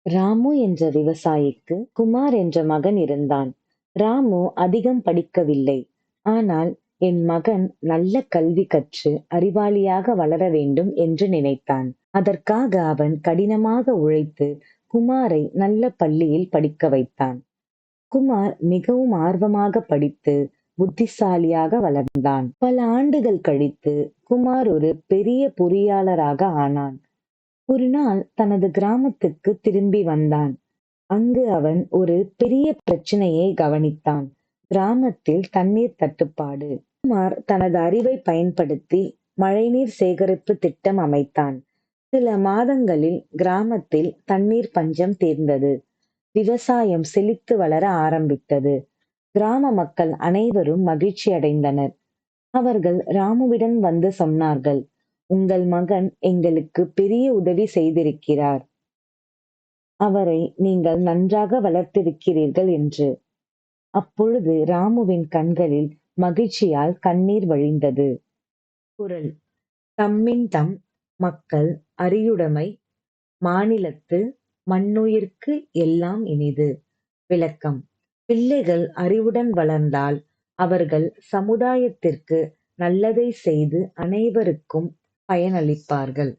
ராமு என்ற விவசாயிக்கு குமார் என்ற மகன் இருந்தான். ராமு அதிகம் படிக்கவில்லை. ஆனால் என் மகன் நல்ல கல்வி கற்று அறிவாளியாக வளர வேண்டும் என்று நினைத்தான். அதற்காக அவன் கடினமாக உழைத்து குமாரை நல்ல பள்ளியில் படிக்க வைத்தான். குமார் மிகவும் ஆர்வமாக படித்து புத்திசாலியாக வளர்ந்தான். பல ஆண்டுகள் கழித்து குமார் ஒரு பெரிய பொறியாளராக ஆனான். ஒரு நாள் தனது கிராமத்துக்கு திரும்பி வந்தான். அங்கு அவன் ஒரு பெரிய பிரச்சனையை கவனித்தான். கிராமத்தில் தண்ணீர் தட்டுப்பாடு. குமார் தனது அறிவை பயன்படுத்தி மழைநீர் சேகரிப்பு திட்டம் அமைத்தான். சில மாதங்களில் கிராமத்தில் தண்ணீர் பஞ்சம் தீர்ந்தது. விவசாயம் செழித்து வளர ஆரம்பித்தது. கிராம மக்கள் அனைவரும் மகிழ்ச்சி அடைந்தனர். அவர்கள் ராமுவிடம் வந்து சொன்னார்கள், உங்கள் மகன் எங்களுக்கு பெரிய உதவி செய்திருக்கிறார். அவரை நீங்கள் நன்றாக வளர்த்திருக்கிறீர்கள் என்று. அப்பொழுது ராமுவின் கண்களில் மகிழ்ச்சியால் கண்ணீர் வழிந்தது. குறள்: தம்மின் தம் மக்கள் அறியுடைமை மாநிலத்து மண்ணுயிர்க்கு எல்லாம் இனிது. விளக்கம்: பிள்ளைகள் அறிவுடன் வளர்ந்தால் அவர்கள் சமுதாயத்திற்கு நல்லதை செய்து அனைவருக்கும் பயனளிப்பார்கள்.